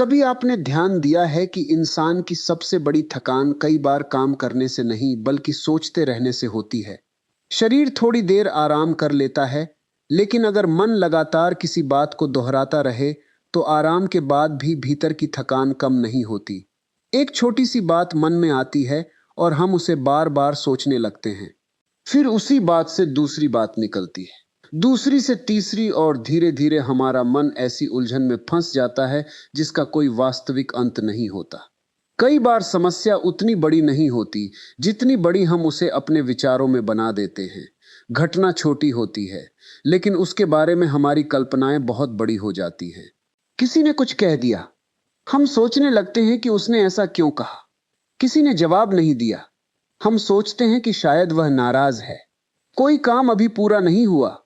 कभी आपने ध्यान दिया है कि इंसान की सबसे बड़ी थकान कई बार काम करने से नहीं बल्कि सोचते रहने से होती है। शरीर थोड़ी देर आराम कर लेता है, लेकिन अगर मन लगातार किसी बात को दोहराता रहे तो आराम के बाद भी भीतर की थकान कम नहीं होती। एक छोटी सी बात मन में आती है और हम उसे बार बार सोचने लगते हैं। फिर उसी बात से दूसरी बात निकलती है, दूसरी से तीसरी, और धीरे धीरे हमारा मन ऐसी उलझन में फंस जाता है जिसका कोई वास्तविक अंत नहीं होता। कई बार समस्या उतनी बड़ी नहीं होती जितनी बड़ी हम उसे अपने विचारों में बना देते हैं। घटना छोटी होती है, लेकिन उसके बारे में हमारी कल्पनाएं बहुत बड़ी हो जाती हैं। किसी ने कुछ कह दिया, हम सोचने लगते हैं कि उसने ऐसा क्यों कहा। किसी ने जवाब नहीं दिया, हम सोचते हैं कि शायद वह नाराज है। कोई काम अभी पूरा नहीं हुआ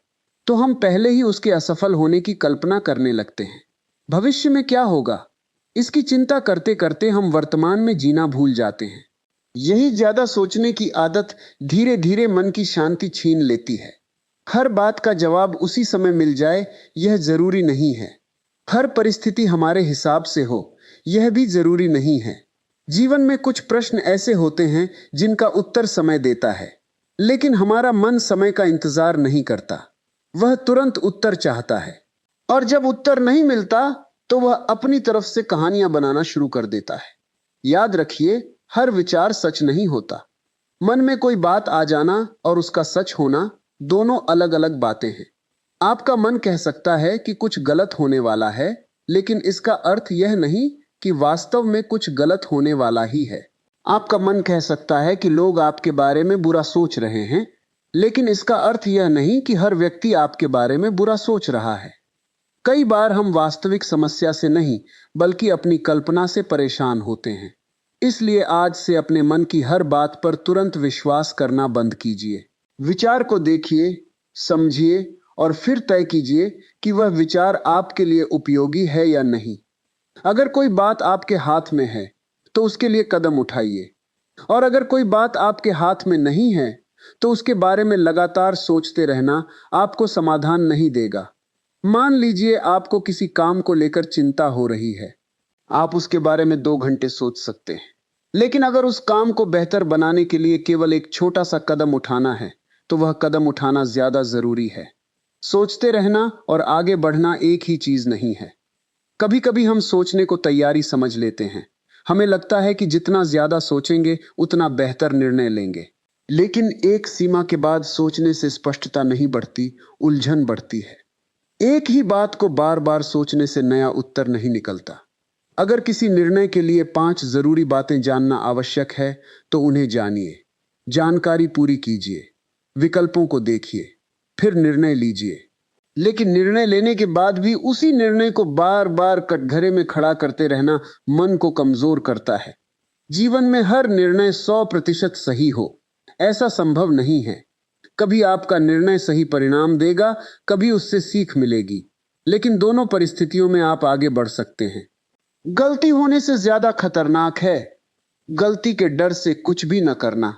तो हम पहले ही उसके असफल होने की कल्पना करने लगते हैं। भविष्य में क्या होगा, इसकी चिंता करते करते हम वर्तमान में जीना भूल जाते हैं। यही ज्यादा सोचने की आदत धीरे धीरे मन की शांति छीन लेती है। हर बात का जवाब उसी समय मिल जाए, यह जरूरी नहीं है। हर परिस्थिति हमारे हिसाब से हो, यह भी जरूरी नहीं है। जीवन में कुछ प्रश्न ऐसे होते हैं जिनका उत्तर समय देता है, लेकिन हमारा मन समय का इंतजार नहीं करता। वह तुरंत उत्तर चाहता है, और जब उत्तर नहीं मिलता तो वह अपनी तरफ से कहानियां बनाना शुरू कर देता है। याद रखिए, हर विचार सच नहीं होता। मन में कोई बात आ जाना और उसका सच होना दोनों अलग अलग बातें हैं। आपका मन कह सकता है कि कुछ गलत होने वाला है, लेकिन इसका अर्थ यह नहीं कि वास्तव में कुछ गलत होने वाला ही है। आपका मन कह सकता है कि लोग आपके बारे में बुरा सोच रहे हैं, लेकिन इसका अर्थ यह नहीं कि हर व्यक्ति आपके बारे में बुरा सोच रहा है। कई बार हम वास्तविक समस्या से नहीं बल्कि अपनी कल्पना से परेशान होते हैं। इसलिए आज से अपने मन की हर बात पर तुरंत विश्वास करना बंद कीजिए। विचार को देखिए, समझिए और फिर तय कीजिए कि वह विचार आपके लिए उपयोगी है या नहीं। अगर कोई बात आपके हाथ में है तो उसके लिए कदम उठाइए, और अगर कोई बात आपके हाथ में नहीं है तो उसके बारे में लगातार सोचते रहना आपको समाधान नहीं देगा। मान लीजिए आपको किसी काम को लेकर चिंता हो रही है। आप उसके बारे में 2 घंटे सोच सकते हैं, लेकिन अगर उस काम को बेहतर बनाने के लिए केवल एक छोटा सा कदम उठाना है तो वह कदम उठाना ज्यादा जरूरी है। सोचते रहना और आगे बढ़ना एक ही चीज नहीं है। कभी कभी हम सोचने को तैयारी समझ लेते हैं। हमें लगता है कि जितना ज्यादा सोचेंगे उतना बेहतर निर्णय लेंगे, लेकिन एक सीमा के बाद सोचने से स्पष्टता नहीं बढ़ती, उलझन बढ़ती है। एक ही बात को बार बार सोचने से नया उत्तर नहीं निकलता। अगर किसी निर्णय के लिए 5 जरूरी बातें जानना आवश्यक है तो उन्हें जानिए। जानकारी पूरी कीजिए, विकल्पों को देखिए, फिर निर्णय लीजिए। लेकिन निर्णय लेने के बाद भी उसी निर्णय को बार बार कटघरे में खड़ा करते रहना मन को कमजोर करता है। जीवन में हर निर्णय 100% सही हो, ऐसा संभव नहीं है। कभी आपका निर्णय सही परिणाम देगा, कभी उससे सीख मिलेगी, लेकिन दोनों परिस्थितियों में आप आगे बढ़ सकते हैं। गलती होने से ज्यादा खतरनाक है गलती के डर से कुछ भी न करना।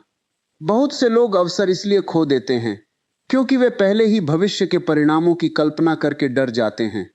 बहुत से लोग अवसर इसलिए खो देते हैं क्योंकि वे पहले ही भविष्य के परिणामों की कल्पना करके डर जाते हैं।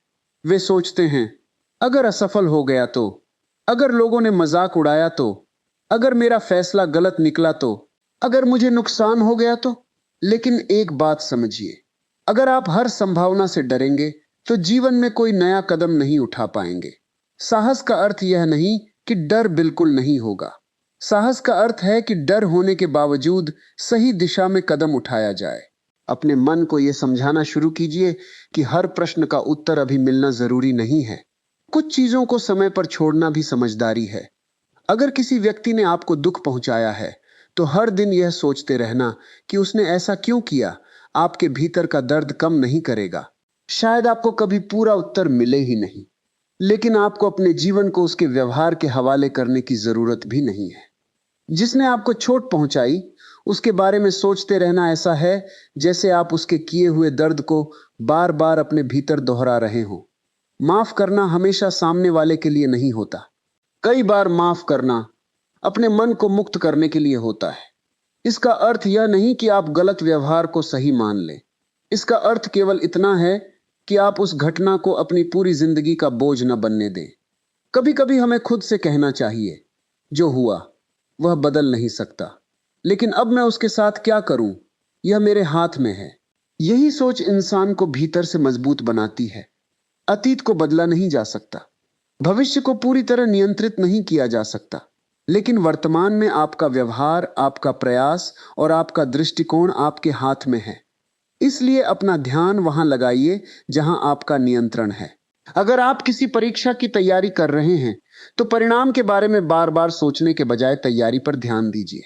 वे सोचते हैं, अगर असफल हो गया तो, अगर लोगों ने मजाक उड़ाया तो, अगर मेरा फैसला गलत निकला तो, अगर मुझे नुकसान हो गया तो। लेकिन एक बात समझिए, अगर आप हर संभावना से डरेंगे तो जीवन में कोई नया कदम नहीं उठा पाएंगे। साहस का अर्थ यह नहीं कि डर बिल्कुल नहीं होगा। साहस का अर्थ है कि डर होने के बावजूद सही दिशा में कदम उठाया जाए। अपने मन को यह समझाना शुरू कीजिए कि हर प्रश्न का उत्तर अभी मिलना जरूरी नहीं है। कुछ चीजों को समय पर छोड़ना भी समझदारी है। अगर किसी व्यक्ति ने आपको दुख पहुंचाया है तो हर दिन यह सोचते रहना कि उसने ऐसा क्यों किया आपके भीतर का दर्द कम नहीं करेगा। शायद आपको कभी पूरा उत्तर मिले ही नहीं, लेकिन आपको अपने जीवन को उसके व्यवहार के हवाले करने की जरूरत भी नहीं है। जिसने आपको चोट पहुंचाई उसके बारे में सोचते रहना ऐसा है जैसे आप उसके किए हुए दर्द को बार बार अपने भीतर दोहरा रहे हो। माफ करना हमेशा सामने वाले के लिए नहीं होता। कई बार माफ करना अपने मन को मुक्त करने के लिए होता है। इसका अर्थ यह नहीं कि आप गलत व्यवहार को सही मान लें। इसका अर्थ केवल इतना है कि आप उस घटना को अपनी पूरी जिंदगी का बोझ न बनने दें। कभी कभी हमें खुद से कहना चाहिए, जो हुआ वह बदल नहीं सकता, लेकिन अब मैं उसके साथ क्या करूं, यह मेरे हाथ में है। यही सोच इंसान को भीतर से मजबूत बनाती है। अतीत को बदला नहीं जा सकता, भविष्य को पूरी तरह नियंत्रित नहीं किया जा सकता, लेकिन वर्तमान में आपका व्यवहार, आपका प्रयास और आपका दृष्टिकोण आपके हाथ में है। इसलिए अपना ध्यान वहां लगाइए जहां आपका नियंत्रण है। अगर आप किसी परीक्षा की तैयारी कर रहे हैं तो परिणाम के बारे में बार बार सोचने के बजाय तैयारी पर ध्यान दीजिए।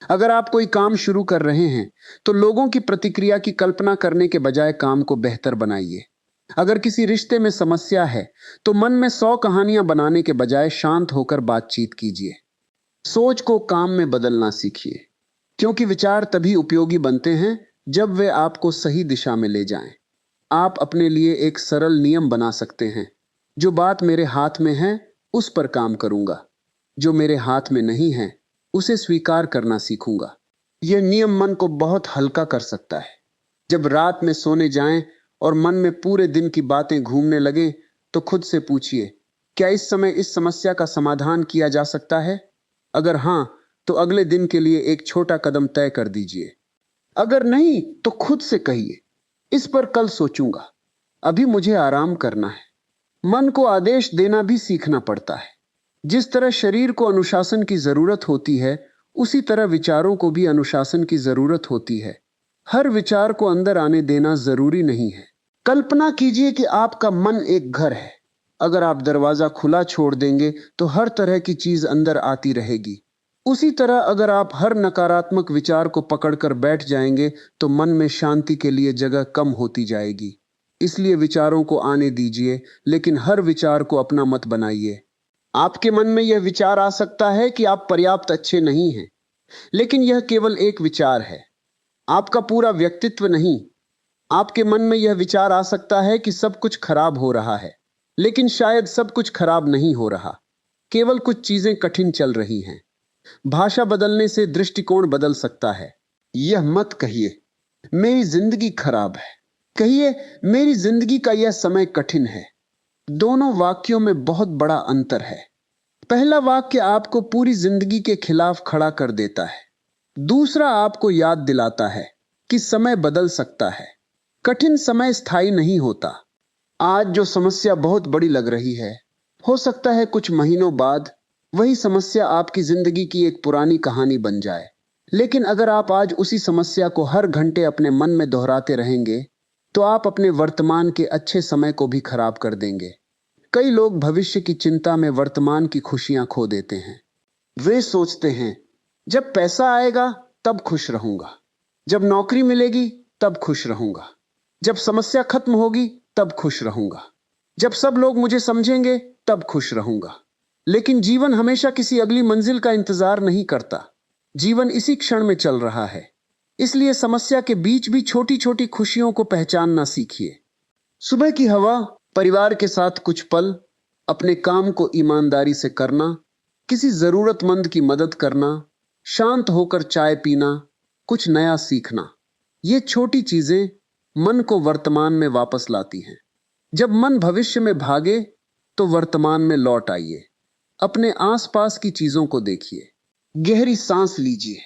अगर आप कोई काम शुरू कर रहे हैं तो लोगों की प्रतिक्रिया की कल्पना करने के बजाय काम को बेहतर बनाइए। अगर किसी रिश्ते में समस्या है तो मन में 100 कहानियां बनाने के बजाय शांत होकर बातचीत कीजिए। सोच को काम में बदलना सीखिए, क्योंकि विचार तभी उपयोगी बनते हैं जब वे आपको सही दिशा में ले जाएं। आप अपने लिए एक सरल नियम बना सकते हैं, जो बात मेरे हाथ में है उस पर काम करूंगा, जो मेरे हाथ में नहीं है उसे स्वीकार करना सीखूंगा। यह नियम मन को बहुत हल्का कर सकता है। जब रात में सोने जाएं और मन में पूरे दिन की बातें घूमने लगें तो खुद से पूछिए, क्या इस समय इस समस्या का समाधान किया जा सकता है? अगर हां, तो अगले दिन के लिए एक छोटा कदम तय कर दीजिए। अगर नहीं तो खुद से कहिए, इस पर कल सोचूंगा, अभी मुझे आराम करना है। मन को आदेश देना भी सीखना पड़ता है। जिस तरह शरीर को अनुशासन की जरूरत होती है, उसी तरह विचारों को भी अनुशासन की जरूरत होती है। हर विचार को अंदर आने देना जरूरी नहीं है। कल्पना कीजिए कि आपका मन एक घर है। अगर आप दरवाजा खुला छोड़ देंगे तो हर तरह की चीज अंदर आती रहेगी। उसी तरह अगर आप हर नकारात्मक विचार को पकड़कर बैठ जाएंगे तो मन में शांति के लिए जगह कम होती जाएगी। इसलिए विचारों को आने दीजिए, लेकिन हर विचार को अपना मत बनाइए। आपके मन में यह विचार आ सकता है कि आप पर्याप्त अच्छे नहीं हैं, लेकिन यह केवल एक विचार है, आपका पूरा व्यक्तित्व नहीं। आपके मन में यह विचार आ सकता है कि सब कुछ खराब हो रहा है, लेकिन शायद सब कुछ खराब नहीं हो रहा, केवल कुछ चीजें कठिन चल रही हैं। भाषा बदलने से दृष्टिकोण बदल सकता है। यह मत कहिए, मेरी जिंदगी खराब है, कहिए, मेरी जिंदगी का यह समय कठिन है। दोनों वाक्यों में बहुत बड़ा अंतर है। पहला वाक्य आपको पूरी जिंदगी के खिलाफ खड़ा कर देता है, दूसरा आपको याद दिलाता है कि समय बदल सकता है। कठिन समय स्थायी नहीं होता। आज जो समस्या बहुत बड़ी लग रही है, हो सकता है कुछ महीनों बाद वही समस्या आपकी जिंदगी की एक पुरानी कहानी बन जाए। लेकिन अगर आप आज उसी समस्या को हर घंटे अपने मन में दोहराते रहेंगे तो आप अपने वर्तमान के अच्छे समय को भी खराब कर देंगे। कई लोग भविष्य की चिंता में वर्तमान की खुशियां खो देते हैं। वे सोचते हैं, जब पैसा आएगा तब खुश रहूंगा, जब नौकरी मिलेगी तब खुश रहूंगा, जब समस्या खत्म होगी तब खुश रहूंगा, जब सब लोग मुझे समझेंगे तब खुश रहूंगा। लेकिन जीवन हमेशा किसी अगली मंजिल का इंतजार नहीं करता। जीवन इसी क्षण में चल रहा है। इसलिए समस्या के बीच भी छोटी छोटी खुशियों को पहचानना सीखिए। सुबह की हवा, परिवार के साथ कुछ पल, अपने काम को ईमानदारी से करना, किसी जरूरतमंद की मदद करना, शांत होकर चाय पीना, कुछ नया सीखना, ये छोटी चीजें मन को वर्तमान में वापस लाती हैं। जब मन भविष्य में भागे तो वर्तमान में लौट आइए। अपने आसपास की चीजों को देखिए, गहरी सांस लीजिए,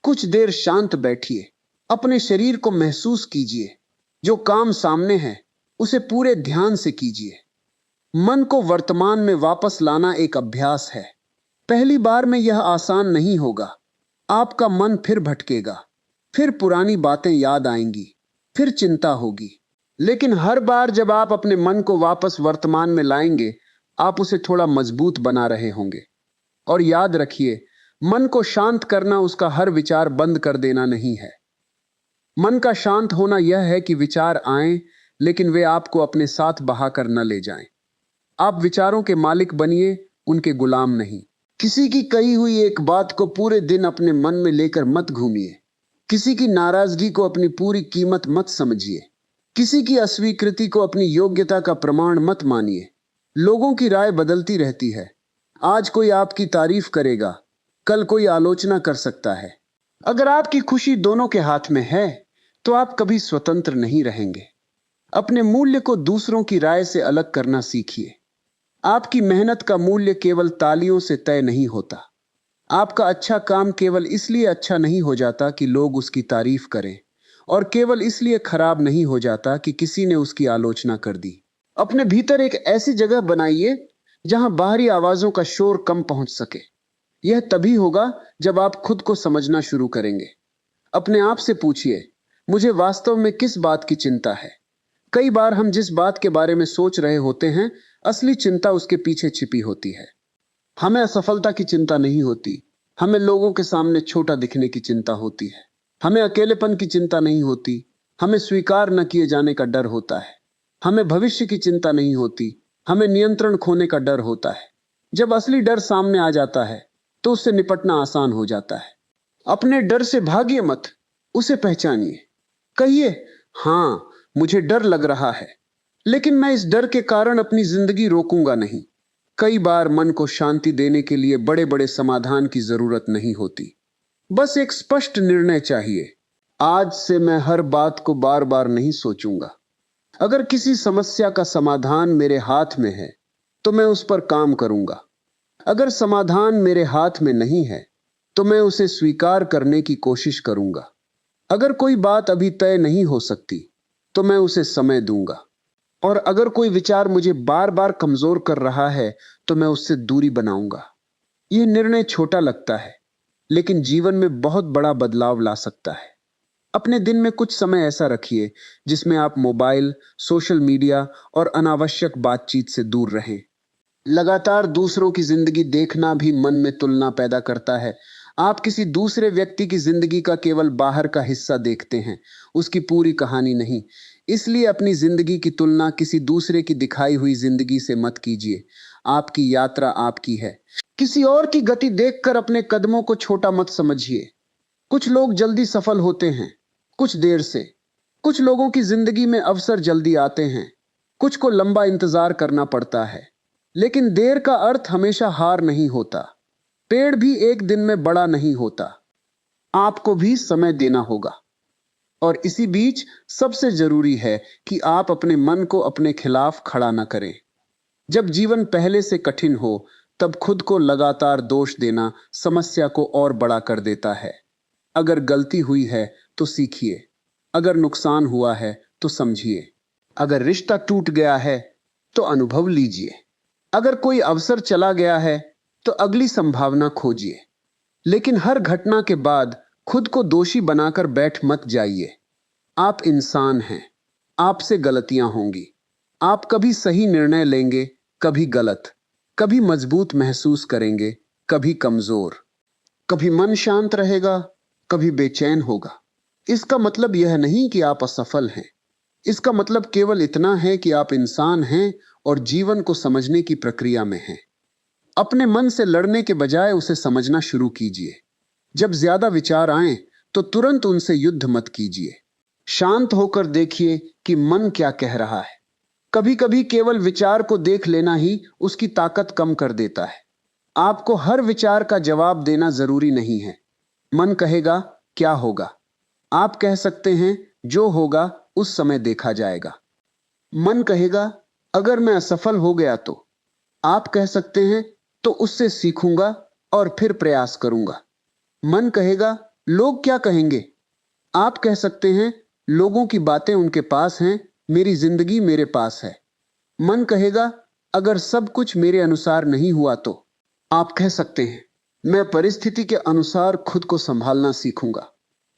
कुछ देर शांत बैठिए, अपने शरीर को महसूस कीजिए। जो काम सामने है उसे पूरे ध्यान से कीजिए। मन को वर्तमान में वापस लाना एक अभ्यास है। पहली बार में यह आसान नहीं होगा। आपका मन फिर भटकेगा, फिर पुरानी बातें याद आएंगी, फिर चिंता होगी। लेकिन हर बार जब आप अपने मन को वापस वर्तमान में लाएंगे, आप उसे थोड़ा मजबूत बना रहे होंगे। और याद रखिए, मन को शांत करना उसका हर विचार बंद कर देना नहीं है। मन का शांत होना यह है कि विचार आएं, लेकिन वे आपको अपने साथ बहाकर न ले जाएं। आप विचारों के मालिक बनिए, उनके गुलाम नहीं। किसी की कही हुई एक बात को पूरे दिन अपने मन में लेकर मत घूमिए। किसी की नाराजगी को अपनी पूरी कीमत मत समझिए। किसी की अस्वीकृति को अपनी योग्यता का प्रमाण मत मानिए। लोगों की राय बदलती रहती है। आज कोई आपकी तारीफ करेगा, कल कोई आलोचना कर सकता है। अगर आपकी खुशी दोनों के हाथ में है तो आप कभी स्वतंत्र नहीं रहेंगे। अपने मूल्य को दूसरों की राय से अलग करना सीखिए। आपकी मेहनत का मूल्य केवल तालियों से तय नहीं होता। आपका अच्छा काम केवल इसलिए अच्छा नहीं हो जाता कि लोग उसकी तारीफ करें, और केवल इसलिए खराब नहीं हो जाता कि किसी ने उसकी आलोचना कर दी। अपने भीतर एक ऐसी जगह बनाइए जहां बाहरी आवाजों का शोर कम पहुंच सके। यह तभी होगा जब आप खुद को समझना शुरू करेंगे। अपने आप से पूछिए, मुझे वास्तव में किस बात की चिंता है? कई बार हम जिस बात के बारे में सोच रहे होते हैं, असली चिंता उसके पीछे छिपी होती है। हमें असफलता की चिंता नहीं होती, हमें लोगों के सामने छोटा दिखने की चिंता होती है। हमें अकेलेपन की चिंता नहीं होती, हमें स्वीकार न किए जाने का डर होता है। हमें भविष्य की चिंता नहीं होती, हमें नियंत्रण खोने का डर होता है। जब असली डर सामने आ जाता है तो उससे निपटना आसान हो जाता है। अपने डर से भागिए मत, उसे पहचानिए। कहिए, हां, मुझे डर लग रहा है, लेकिन मैं इस डर के कारण अपनी जिंदगी रोकूंगा नहीं। कई बार मन को शांति देने के लिए बड़े बड़े समाधान की जरूरत नहीं होती, बस एक स्पष्ट निर्णय चाहिए। आज से मैं हर बात को बार बार नहीं सोचूंगा। अगर किसी समस्या का समाधान मेरे हाथ में है तो मैं उस पर काम करूंगा। अगर समाधान मेरे हाथ में नहीं है तो मैं उसे स्वीकार करने की कोशिश करूंगा। अगर कोई बात अभी तय नहीं हो सकती तो मैं उसे समय दूंगा। और अगर कोई विचार मुझे बार बार कमजोर कर रहा है तो मैं उससे दूरी बनाऊंगा। यह निर्णय छोटा लगता है, लेकिन जीवन में बहुत बड़ा बदलाव ला सकता है। अपने दिन में कुछ समय ऐसा रखिए जिसमें आप मोबाइल, सोशल मीडिया और अनावश्यक बातचीत से दूर रहें। लगातार दूसरों की जिंदगी देखना भी मन में तुलना पैदा करता है। आप किसी दूसरे व्यक्ति की जिंदगी का केवल बाहर का हिस्सा देखते हैं, उसकी पूरी कहानी नहीं। इसलिए अपनी जिंदगी की तुलना किसी दूसरे की दिखाई हुई जिंदगी से मत कीजिए। आपकी यात्रा आपकी है। किसी और की गति देखकर अपने कदमों को छोटा मत समझिए। कुछ लोग जल्दी सफल होते हैं, कुछ देर से। कुछ लोगों की जिंदगी में अवसर जल्दी आते हैं, कुछ को लंबा इंतजार करना पड़ता है। लेकिन देर का अर्थ हमेशा हार नहीं होता। पेड़ भी एक दिन में बड़ा नहीं होता। आपको भी समय देना होगा। और इसी बीच सबसे जरूरी है कि आप अपने मन को अपने खिलाफ खड़ा न करें। जब जीवन पहले से कठिन हो तब खुद को लगातार दोष देना समस्या को और बड़ा कर देता है। अगर गलती हुई है तो सीखिए, अगर नुकसान हुआ है तो समझिए, अगर रिश्ता टूट गया है तो अनुभव लीजिए, अगर कोई अवसर चला गया है तो अगली संभावना खोजिए। लेकिन हर घटना के बाद खुद को दोषी बनाकर बैठ मत जाइए। आप इंसान हैं, आपसे गलतियां होंगी। आप कभी सही निर्णय लेंगे, कभी गलत, कभी मजबूत महसूस करेंगे, कभी कमजोर, कभी मन शांत रहेगा, कभी बेचैन होगा। इसका मतलब यह नहीं कि आप असफल हैं। इसका मतलब केवल इतना है कि आप इंसान हैं और जीवन को समझने की प्रक्रिया में हैं। अपने मन से लड़ने के बजाय उसे समझना शुरू कीजिए। जब ज्यादा विचार आएं तो तुरंत उनसे युद्ध मत कीजिए। शांत होकर देखिए कि मन क्या कह रहा है। कभी कभी केवल विचार को देख लेना ही उसकी ताकत कम कर देता है। आपको हर विचार का जवाब देना जरूरी नहीं है। मन कहेगा, क्या होगा? आप कह सकते हैं, जो होगा उस समय देखा जाएगा। मन कहेगा, अगर मैं असफल हो गया तो? आप कह सकते हैं, तो उससे सीखूंगा और फिर प्रयास करूंगा। मन कहेगा, लोग क्या कहेंगे? आप कह सकते हैं, लोगों की बातें उनके पास हैं, मेरी जिंदगी मेरे पास है। मन कहेगा, अगर सब कुछ मेरे अनुसार नहीं हुआ तो? आप कह सकते हैं, मैं परिस्थिति के अनुसार खुद को संभालना सीखूंगा।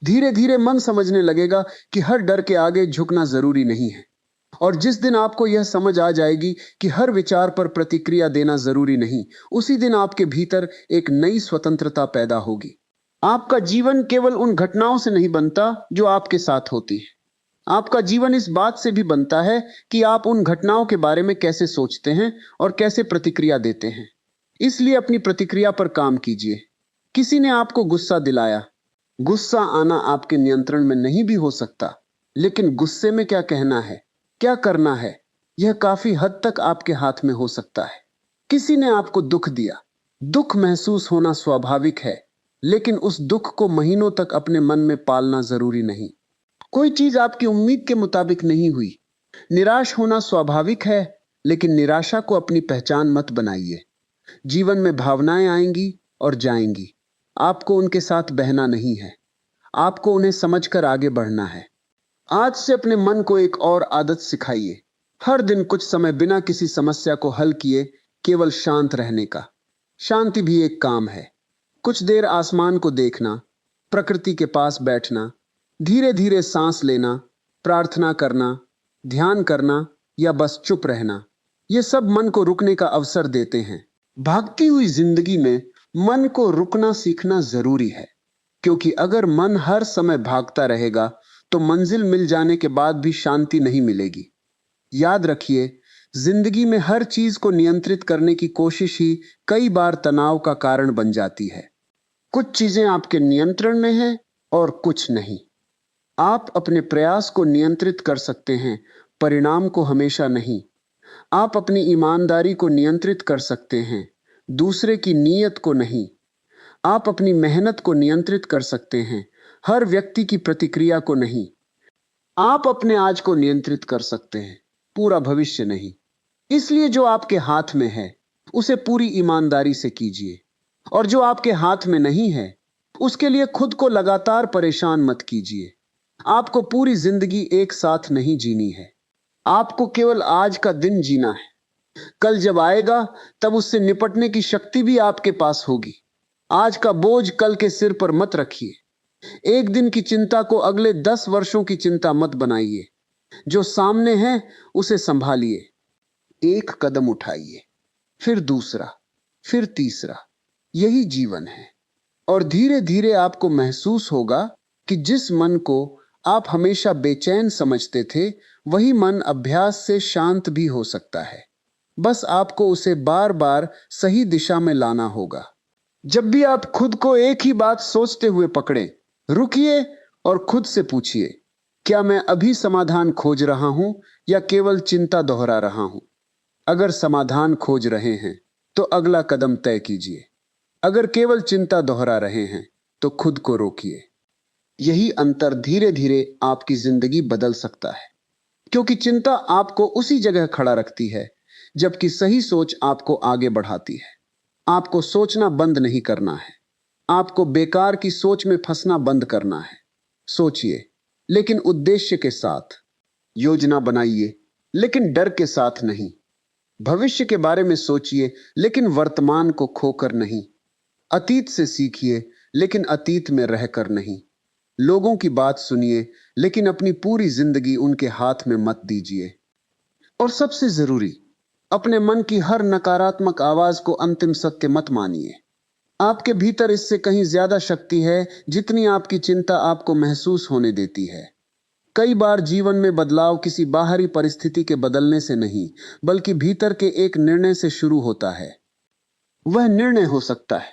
धीरे धीरे मन समझने लगेगा कि हर डर के आगे झुकना जरूरी नहीं है। और जिस दिन आपको यह समझ आ जाएगी कि हर विचार पर प्रतिक्रिया देना जरूरी नहीं, उसी दिन आपके भीतर एक नई स्वतंत्रता पैदा होगी। आपका जीवन केवल उन घटनाओं से नहीं बनता जो आपके साथ होती है। आपका जीवन इस बात से भी बनता है कि आप उन घटनाओं के बारे में कैसे सोचते हैं और कैसे प्रतिक्रिया देते हैं। इसलिए अपनी प्रतिक्रिया पर काम कीजिए। किसी ने आपको गुस्सा दिलाया। गुस्सा आना आपके नियंत्रण में नहीं भी हो सकता, लेकिन गुस्से में क्या कहना है, क्या करना है, यह काफी हद तक आपके हाथ में हो सकता है। किसी ने आपको दुख दिया। दुख महसूस होना स्वाभाविक है, लेकिन उस दुख को महीनों तक अपने मन में पालना जरूरी नहीं। कोई चीज आपकी उम्मीद के मुताबिक नहीं हुई। निराश होना स्वाभाविक है, लेकिन निराशा को अपनी पहचान मत बनाइए। जीवन में भावनाएं आएंगी और जाएंगी। आपको उनके साथ बहना नहीं है, आपको उन्हें समझकर आगे बढ़ना है। आज से अपने मन को एक और आदत सिखाइए। हर दिन कुछ समय बिना किसी समस्या को हल किए केवल शांत रहने का। शांति भी एक काम है। कुछ देर आसमान को देखना, प्रकृति के पास बैठना, धीरे धीरे सांस लेना, प्रार्थना करना, ध्यान करना या बस चुप रहना, ये सब मन को रुकने का अवसर देते हैं। भागती हुई जिंदगी में मन को रुकना सीखना जरूरी है, क्योंकि अगर मन हर समय भागता रहेगा तो मंजिल मिल जाने के बाद भी शांति नहीं मिलेगी। याद रखिए, जिंदगी में हर चीज को नियंत्रित करने की कोशिश ही कई बार तनाव का कारण बन जाती है। कुछ चीजें आपके नियंत्रण में हैं और कुछ नहीं। आप अपने प्रयास को नियंत्रित कर सकते हैं, परिणाम को हमेशा नहीं। आप अपनी ईमानदारी को नियंत्रित कर सकते हैं, दूसरे की नीयत को नहीं। आप अपनी मेहनत को नियंत्रित कर सकते हैं, हर व्यक्ति की प्रतिक्रिया को नहीं। आप अपने आज को नियंत्रित कर सकते हैं, पूरा भविष्य नहीं। इसलिए जो आपके हाथ में है उसे पूरी ईमानदारी से कीजिए, और जो आपके हाथ में नहीं है उसके लिए खुद को लगातार परेशान मत कीजिए। आपको पूरी जिंदगी एक साथ नहीं जीनी है, आपको केवल आज का दिन जीना है। कल जब आएगा तब उससे निपटने की शक्ति भी आपके पास होगी। आज का बोझ कल के सिर पर मत रखिए। एक दिन की चिंता को अगले 10 वर्षों की चिंता मत बनाइए। जो सामने है उसे संभालिए। एक कदम उठाइए, फिर दूसरा, फिर तीसरा। यही जीवन है। और धीरे धीरे आपको महसूस होगा कि जिस मन को आप हमेशा बेचैन समझते थे, वही मन अभ्यास से शांत भी हो सकता है। बस आपको उसे बार बार सही दिशा में लाना होगा। जब भी आप खुद को एक ही बात सोचते हुए पकड़ें, रुकिए और खुद से पूछिए, क्या मैं अभी समाधान खोज रहा हूं या केवल चिंता दोहरा रहा हूं? अगर समाधान खोज रहे हैं तो अगला कदम तय कीजिए। अगर केवल चिंता दोहरा रहे हैं तो खुद को रोकिए। यही अंतर धीरे धीरे आपकी जिंदगी बदल सकता है, क्योंकि चिंता आपको उसी जगह खड़ा रखती है, जबकि सही सोच आपको आगे बढ़ाती है। आपको सोचना बंद नहीं करना है, आपको बेकार की सोच में फंसना बंद करना है। सोचिए, लेकिन उद्देश्य के साथ। योजना बनाइए, लेकिन डर के साथ नहीं। भविष्य के बारे में सोचिए, लेकिन वर्तमान को खोकर नहीं। अतीत से सीखिए, लेकिन अतीत में रहकर नहीं। लोगों की बात सुनिए, लेकिन अपनी पूरी जिंदगी उनके हाथ में मत दीजिए। और सबसे जरूरी, अपने मन की हर नकारात्मक आवाज को अंतिम सत्य मत मानिए। आपके भीतर इससे कहीं ज्यादा शक्ति है जितनी आपकी चिंता आपको महसूस होने देती है। कई बार जीवन में बदलाव किसी बाहरी परिस्थिति के बदलने से नहीं, बल्कि भीतर के एक निर्णय से शुरू होता है। वह निर्णय हो सकता है,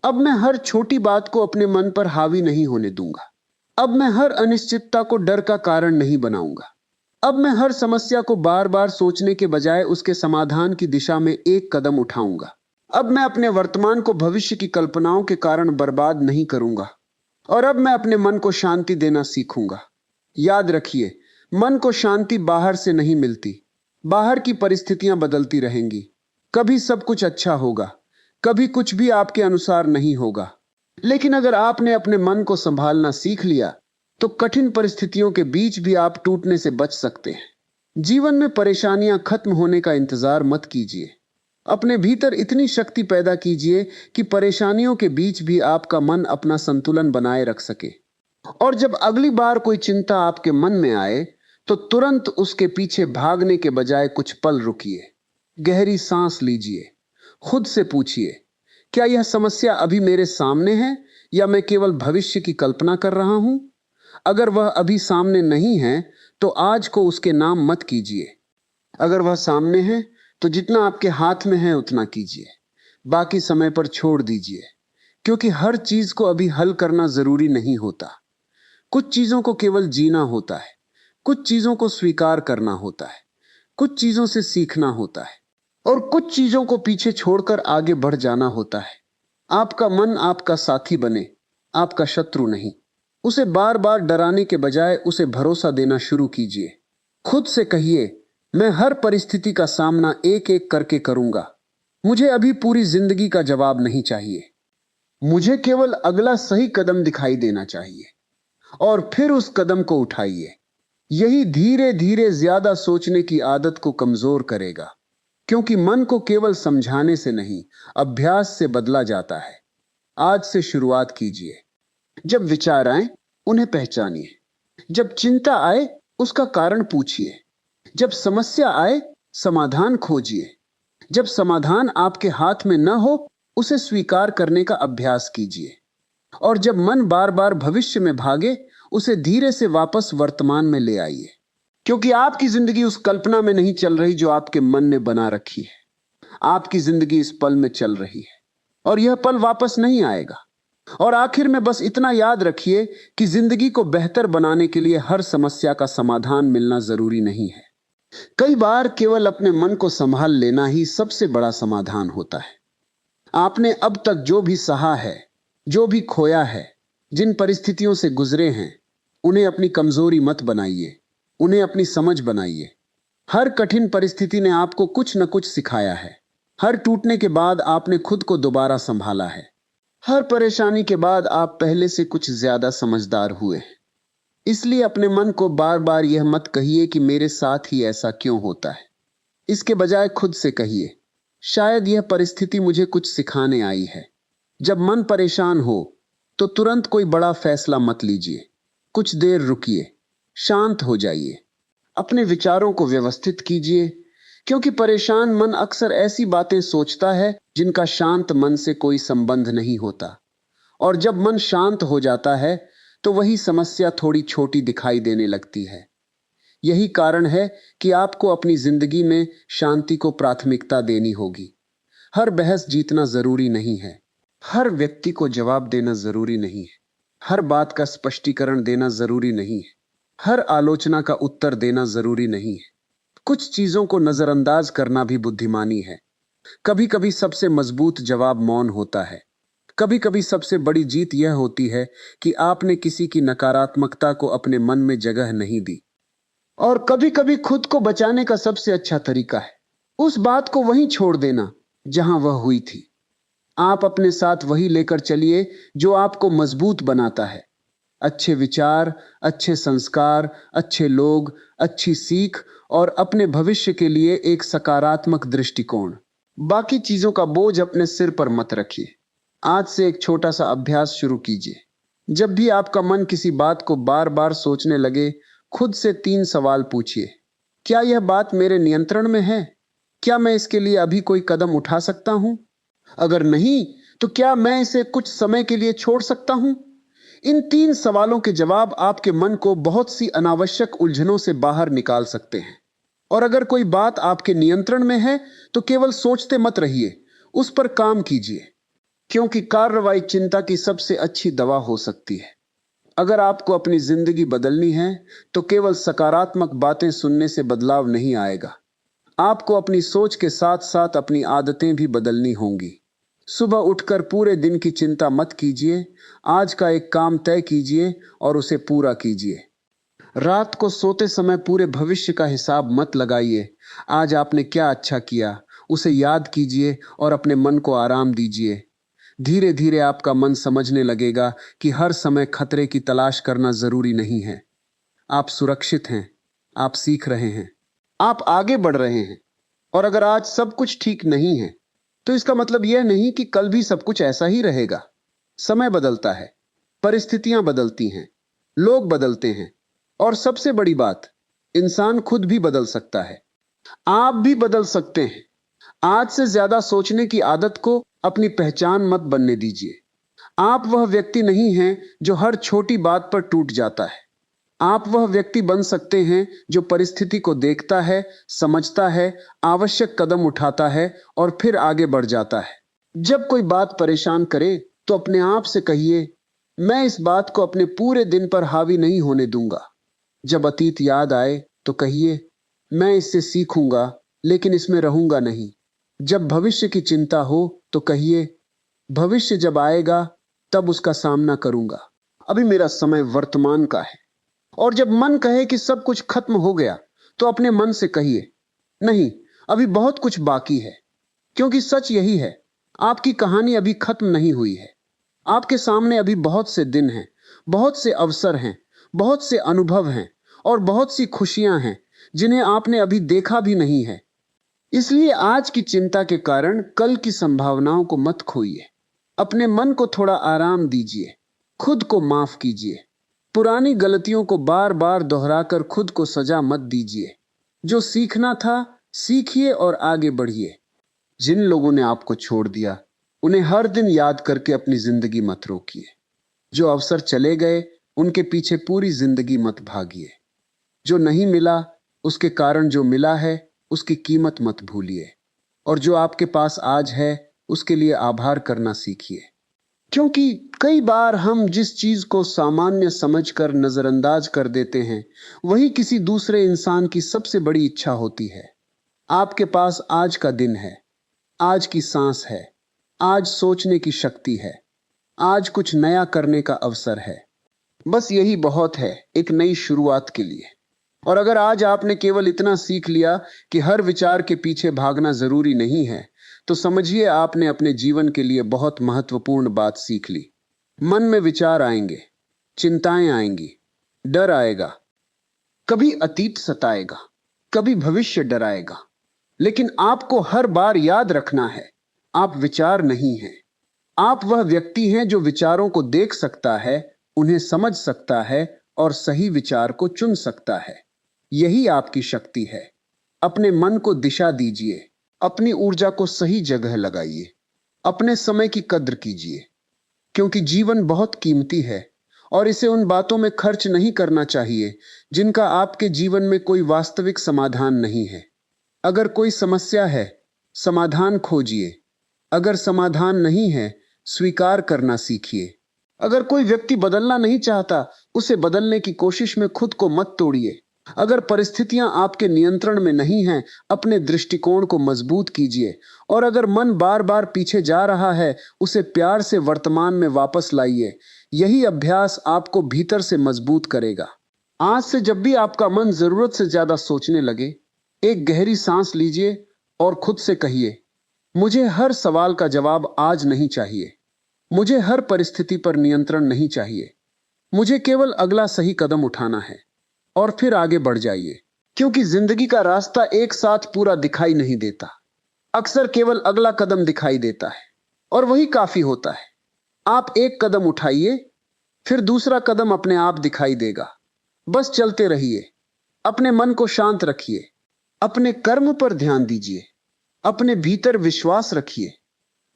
अब मैं हर छोटी बात को अपने मन पर हावी नहीं होने दूंगा। अब मैं हर अनिश्चितता को डर का कारण नहीं बनाऊंगा। अब मैं हर समस्या को बार बार सोचने के बजाय उसके समाधान की दिशा में एक कदम उठाऊंगा। अब मैं अपने वर्तमान को भविष्य की कल्पनाओं के कारण बर्बाद नहीं करूंगा। और अब मैं अपने मन को शांति देना सीखूंगा। याद रखिए, मन को शांति बाहर से नहीं मिलती। बाहर की परिस्थितियां बदलती रहेंगी। कभी सब कुछ अच्छा होगा, कभी कुछ भी आपके अनुसार नहीं होगा। लेकिन अगर आपने अपने मन को संभालना सीख लिया, तो कठिन परिस्थितियों के बीच भी आप टूटने से बच सकते हैं। जीवन में परेशानियां खत्म होने का इंतजार मत कीजिए। अपने भीतर इतनी शक्ति पैदा कीजिए कि परेशानियों के बीच भी आपका मन अपना संतुलन बनाए रख सके। और जब अगली बार कोई चिंता आपके मन में आए, तो तुरंत उसके पीछे भागने के बजाय कुछ पल रुकिए। गहरी सांस लीजिए। खुद से पूछिए, क्या यह समस्या अभी मेरे सामने है या मैं केवल भविष्य की कल्पना कर रहा हूं? अगर वह अभी सामने नहीं है, तो आज को उसके नाम मत कीजिए। अगर वह सामने है, तो जितना आपके हाथ में है उतना कीजिए। बाकी समय पर छोड़ दीजिए, क्योंकि हर चीज को अभी हल करना जरूरी नहीं होता। कुछ चीजों को केवल जीना होता है, कुछ चीजों को स्वीकार करना होता है, कुछ चीजों से सीखना होता है, और कुछ चीजों को पीछे छोड़कर आगे बढ़ जाना होता है। आपका मन आपका साथी बने, आपका शत्रु नहीं। उसे बार बार डराने के बजाय उसे भरोसा देना शुरू कीजिए। खुद से कहिए, मैं हर परिस्थिति का सामना एक एक करके करूंगा। मुझे अभी पूरी जिंदगी का जवाब नहीं चाहिए। मुझे केवल अगला सही कदम दिखाई देना चाहिए और फिर उस कदम को उठाइए। यही धीरे धीरे ज्यादा सोचने की आदत को कमजोर करेगा, क्योंकि मन को केवल समझाने से नहीं, अभ्यास से बदला जाता है। आज से शुरुआत कीजिए। जब विचार आए, उन्हें पहचानिए। जब चिंता आए, उसका कारण पूछिए। जब समस्या आए, समाधान खोजिए। जब समाधान आपके हाथ में न हो, उसे स्वीकार करने का अभ्यास कीजिए। और जब मन बार बार भविष्य में भागे, उसे धीरे से वापस वर्तमान में ले आइए। क्योंकि आपकी जिंदगी उस कल्पना में नहीं चल रही जो आपके मन ने बना रखी है। आपकी जिंदगी इस पल में चल रही है और यह पल वापस नहीं आएगा। और आखिर में बस इतना याद रखिए कि जिंदगी को बेहतर बनाने के लिए हर समस्या का समाधान मिलना जरूरी नहीं है। कई बार केवल अपने मन को संभाल लेना ही सबसे बड़ा समाधान होता है। आपने अब तक जो भी सहा है, जो भी खोया है, जिन परिस्थितियों से गुजरे हैं, उन्हें अपनी कमजोरी मत बनाइए, उन्हें अपनी समझ बनाइए। हर कठिन परिस्थिति ने आपको कुछ न कुछ सिखाया है। हर टूटने के बाद आपने खुद को दोबारा संभाला है। हर परेशानी के बाद आप पहले से कुछ ज्यादा समझदार हुए हैं। इसलिए अपने मन को बार बार यह मत कहिए कि मेरे साथ ही ऐसा क्यों होता है। इसके बजाय खुद से कहिए, शायद यह परिस्थिति मुझे कुछ सिखाने आई है। जब मन परेशान हो तो तुरंत कोई बड़ा फैसला मत लीजिए। कुछ देर रुकिए, शांत हो जाइए, अपने विचारों को व्यवस्थित कीजिए। क्योंकि परेशान मन अक्सर ऐसी बातें सोचता है जिनका शांत मन से कोई संबंध नहीं होता। और जब मन शांत हो जाता है तो वही समस्या थोड़ी छोटी दिखाई देने लगती है। यही कारण है कि आपको अपनी जिंदगी में शांति को प्राथमिकता देनी होगी। हर बहस जीतना जरूरी नहीं है। हर व्यक्ति को जवाब देना जरूरी नहीं है। हर बात का स्पष्टीकरण देना जरूरी नहीं है। हर आलोचना का उत्तर देना जरूरी नहीं है। कुछ चीजों को नजरअंदाज करना भी बुद्धिमानी है। कभी कभी सबसे मजबूत जवाब मौन होता है। कभी कभी सबसे बड़ी जीत यह होती है कि आपने किसी की नकारात्मकता को अपने मन में जगह नहीं दी। और कभी कभी खुद को बचाने का सबसे अच्छा तरीका है उस बात को वहीं छोड़ देना जहां वह हुई थी। आप अपने साथ वही लेकर चलिए जो आपको मजबूत बनाता है। अच्छे विचार, अच्छे संस्कार, अच्छे लोग, अच्छी सीख और अपने भविष्य के लिए एक सकारात्मक दृष्टिकोण। बाकी चीजों का बोझ अपने सिर पर मत रखिए। आज से एक छोटा सा अभ्यास शुरू कीजिए। जब भी आपका मन किसी बात को बार बार सोचने लगे, खुद से 3 सवाल पूछिए। क्या यह बात मेरे नियंत्रण में है? क्या मैं इसके लिए अभी कोई कदम उठा सकता हूं? अगर नहीं, तो क्या मैं इसे कुछ समय के लिए छोड़ सकता हूं? इन 3 सवालों के जवाब आपके मन को बहुत सी अनावश्यक उलझनों से बाहर निकाल सकते हैं। और अगर कोई बात आपके नियंत्रण में है, तो केवल सोचते मत रहिए, उस पर काम कीजिए। क्योंकि कार्रवाई चिंता की सबसे अच्छी दवा हो सकती है। अगर आपको अपनी जिंदगी बदलनी है, तो केवल सकारात्मक बातें सुनने से बदलाव नहीं आएगा। आपको अपनी सोच के साथ साथ अपनी आदतें भी बदलनी होंगी। सुबह उठकर पूरे दिन की चिंता मत कीजिए। आज का एक काम तय कीजिए और उसे पूरा कीजिए। रात को सोते समय पूरे भविष्य का हिसाब मत लगाइए। आज आपने क्या अच्छा किया, उसे याद कीजिए और अपने मन को आराम दीजिए। धीरे धीरे आपका मन समझने लगेगा कि हर समय खतरे की तलाश करना जरूरी नहीं है। आप सुरक्षित हैं, आप सीख रहे हैं, आप आगे बढ़ रहे हैं। और अगर आज सब कुछ ठीक नहीं है, तो इसका मतलब यह नहीं कि कल भी सब कुछ ऐसा ही रहेगा। समय बदलता है, परिस्थितियां बदलती हैं, लोग बदलते हैं और सबसे बड़ी बात, इंसान खुद भी बदल सकता है। आप भी बदल सकते हैं। आज से ज्यादा सोचने की आदत को अपनी पहचान मत बनने दीजिए। आप वह व्यक्ति नहीं हैं जो हर छोटी बात पर टूट जाता है। आप वह व्यक्ति बन सकते हैं जो परिस्थिति को देखता है, समझता है, आवश्यक कदम उठाता है और फिर आगे बढ़ जाता है। जब कोई बात परेशान करे, तो अपने आप से कहिए, मैं इस बात को अपने पूरे दिन पर हावी नहीं होने दूंगा। जब अतीत याद आए, तो कहिए, मैं इससे सीखूंगा, लेकिन इसमें रहूंगा नहीं। जब भविष्य की चिंता हो, तो कहिए, भविष्य जब आएगा तब उसका सामना करूंगा, अभी मेरा समय वर्तमान का है। और जब मन कहे कि सब कुछ खत्म हो गया, तो अपने मन से कहिए, नहीं, अभी बहुत कुछ बाकी है। क्योंकि सच यही है, आपकी कहानी अभी खत्म नहीं हुई है। आपके सामने अभी बहुत से दिन हैं, बहुत से अवसर हैं, बहुत से अनुभव हैं और बहुत सी खुशियां हैं जिन्हें आपने अभी देखा भी नहीं है। इसलिए आज की चिंता के कारण कल की संभावनाओं को मत खोइए। अपने मन को थोड़ा आराम दीजिए, खुद को माफ कीजिए। पुरानी गलतियों को बार बार दोहराकर खुद को सजा मत दीजिए। जो सीखना था, सीखिए और आगे बढ़िए। जिन लोगों ने आपको छोड़ दिया, उन्हें हर दिन याद करके अपनी जिंदगी मत रोकिए। जो अवसर चले गए, उनके पीछे पूरी जिंदगी मत भागिए। जो नहीं मिला, उसके कारण जो मिला है, उसकी कीमत मत भूलिए। और जो आपके पास आज है, उसके लिए आभार करना सीखिए। क्योंकि कई बार हम जिस चीज को सामान्य समझकर नजरअंदाज कर देते हैं, वही किसी दूसरे इंसान की सबसे बड़ी इच्छा होती है। आपके पास आज का दिन है, आज की सांस है, आज सोचने की शक्ति है, आज कुछ नया करने का अवसर है। बस यही बहुत है एक नई शुरुआत के लिए। और अगर आज आपने केवल इतना सीख लिया कि हर विचार के पीछे भागना जरूरी नहीं है, तो समझिए आपने अपने जीवन के लिए बहुत महत्वपूर्ण बात सीख ली। मन में विचार आएंगे, चिंताएं आएंगी, डर आएगा, कभी अतीत सताएगा, कभी भविष्य डराएगा। लेकिन आपको हर बार याद रखना है, आप विचार नहीं हैं। आप वह व्यक्ति हैं जो विचारों को देख सकता है, उन्हें समझ सकता है और सही विचार को चुन सकता है। यही आपकी शक्ति है। अपने मन को दिशा दीजिए, अपनी ऊर्जा को सही जगह लगाइए, अपने समय की कद्र कीजिए। क्योंकि जीवन बहुत कीमती है और इसे उन बातों में खर्च नहीं करना चाहिए जिनका आपके जीवन में कोई वास्तविक समाधान नहीं है। अगर कोई समस्या है, समाधान खोजिए। अगर समाधान नहीं है, स्वीकार करना सीखिए। अगर कोई व्यक्ति बदलना नहीं चाहता, उसे बदलने की कोशिश में खुद को मत तोड़िए। अगर परिस्थितियां आपके नियंत्रण में नहीं हैं, अपने दृष्टिकोण को मजबूत कीजिए। और अगर मन बार बार पीछे जा रहा है, उसे प्यार से वर्तमान में वापस लाइए। यही अभ्यास आपको भीतर से मजबूत करेगा। आज से जब भी आपका मन जरूरत से ज्यादा सोचने लगे, एक गहरी सांस लीजिए और खुद से कहिए, मुझे हर सवाल का जवाब आज नहीं चाहिए। मुझे हर परिस्थिति पर नियंत्रण नहीं चाहिए। मुझे केवल अगला सही कदम उठाना है। और फिर आगे बढ़ जाइए। क्योंकि जिंदगी का रास्ता एक साथ पूरा दिखाई नहीं देता। अक्सर केवल अगला कदम दिखाई देता है और वही काफी होता है। आप एक कदम उठाइए, फिर दूसरा कदम अपने आप दिखाई देगा। बस चलते रहिए। अपने मन को शांत रखिए, अपने कर्म पर ध्यान दीजिए, अपने भीतर विश्वास रखिए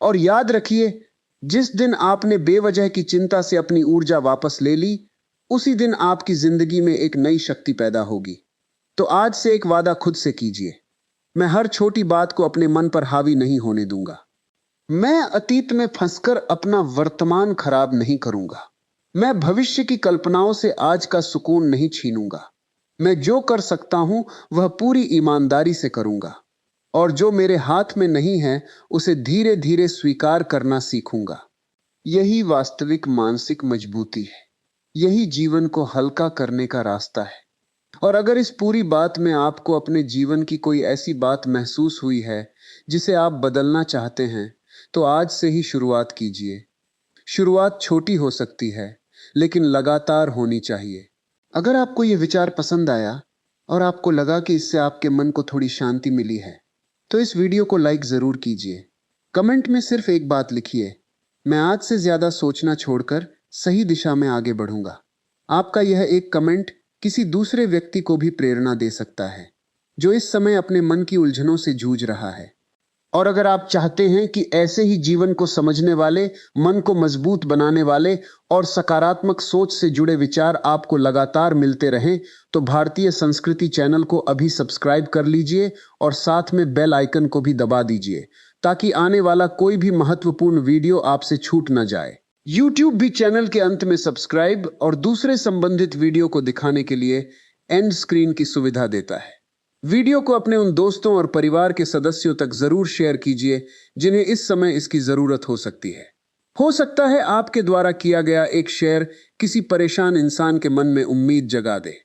और याद रखिए, जिस दिन आपने बेवजह की चिंता से अपनी ऊर्जा वापस ले ली, उसी दिन आपकी जिंदगी में एक नई शक्ति पैदा होगी। तो आज से एक वादा खुद से कीजिए, मैं हर छोटी बात को अपने मन पर हावी नहीं होने दूंगा। मैं अतीत में फंसकर अपना वर्तमान खराब नहीं करूंगा। मैं भविष्य की कल्पनाओं से आज का सुकून नहीं छीनूंगा। मैं जो कर सकता हूं वह पूरी ईमानदारी से करूंगा और जो मेरे हाथ में नहीं है उसे धीरे धीरे स्वीकार करना सीखूंगा। यही वास्तविक मानसिक मजबूती है। यही जीवन को हल्का करने का रास्ता है। और अगर इस पूरी बात में आपको अपने जीवन की कोई ऐसी बात महसूस हुई है जिसे आप बदलना चाहते हैं, तो आज से ही शुरुआत कीजिए। शुरुआत छोटी हो सकती है, लेकिन लगातार होनी चाहिए। अगर आपको यह विचार पसंद आया और आपको लगा कि इससे आपके मन को थोड़ी शांति मिली है, तो इस वीडियो को लाइक जरूर कीजिए। कमेंट में सिर्फ एक बात लिखिए, मैं आज से ज्यादा सोचना छोड़कर सही दिशा में आगे बढ़ूंगा। आपका यह एक कमेंट किसी दूसरे व्यक्ति को भी प्रेरणा दे सकता है जो इस समय अपने मन की उलझनों से जूझ रहा है। और अगर आप चाहते हैं कि ऐसे ही जीवन को समझने वाले, मन को मजबूत बनाने वाले और सकारात्मक सोच से जुड़े विचार आपको लगातार मिलते रहें, तो भारतीय संस्कृति चैनल को अभी सब्सक्राइब कर लीजिए और साथ में बेल आइकन को भी दबा दीजिए, ताकि आने वाला कोई भी महत्वपूर्ण वीडियो आपसे छूट न जाए। YouTube भी चैनल के अंत में सब्सक्राइब और दूसरे संबंधित वीडियो को दिखाने के लिए एंड स्क्रीन की सुविधा देता है। वीडियो को अपने उन दोस्तों और परिवार के सदस्यों तक जरूर शेयर कीजिए जिन्हें इस समय इसकी जरूरत हो सकती है। हो सकता है आपके द्वारा किया गया एक शेयर किसी परेशान इंसान के मन में उम्मीद जगा दे।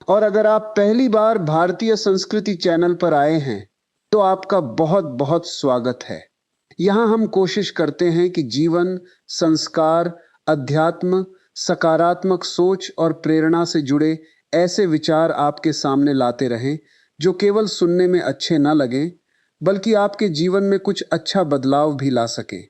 और अगर आप पहली बार भारतीय संस्कृति चैनल पर आए हैं तो आपका बहुत बहुत स्वागत है। यहाँ हम कोशिश करते हैं कि जीवन, संस्कार, अध्यात्म, सकारात्मक सोच और प्रेरणा से जुड़े ऐसे विचार आपके सामने लाते रहें जो केवल सुनने में अच्छे न लगें बल्कि आपके जीवन में कुछ अच्छा बदलाव भी ला सके।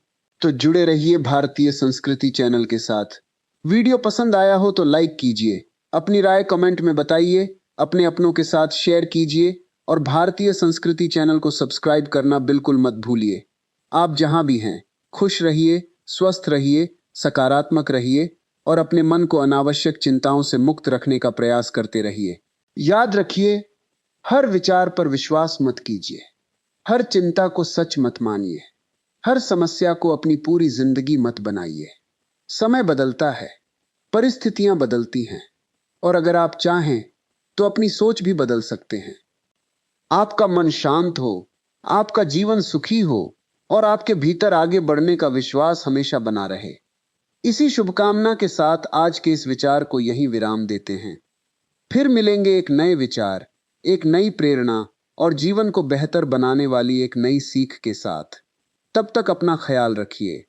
तो जुड़े रहिए भारतीय संस्कृति चैनल के साथ। वीडियो पसंद आया हो तो लाइक कीजिए, अपनी राय कमेंट में बताइए, अपने अपनों के साथ शेयर कीजिए और भारतीय संस्कृति चैनल को सब्सक्राइब करना बिल्कुल मत भूलिए। आप जहां भी हैं, खुश रहिए, स्वस्थ रहिए, सकारात्मक रहिए और अपने मन को अनावश्यक चिंताओं से मुक्त रखने का प्रयास करते रहिए। याद रखिए, हर विचार पर विश्वास मत कीजिए, हर चिंता को सच मत मानिए, हर समस्या को अपनी पूरी जिंदगी मत बनाइए। समय बदलता है, परिस्थितियां बदलती हैं और अगर आप चाहें तो अपनी सोच भी बदल सकते हैं। आपका मन शांत हो, आपका जीवन सुखी हो और आपके भीतर आगे बढ़ने का विश्वास हमेशा बना रहे। इसी शुभकामना के साथ आज के इस विचार को यहीं विराम देते हैं। फिर मिलेंगे एक नए विचार, एक नई प्रेरणा और जीवन को बेहतर बनाने वाली एक नई सीख के साथ। तब तक अपना ख्याल रखिए।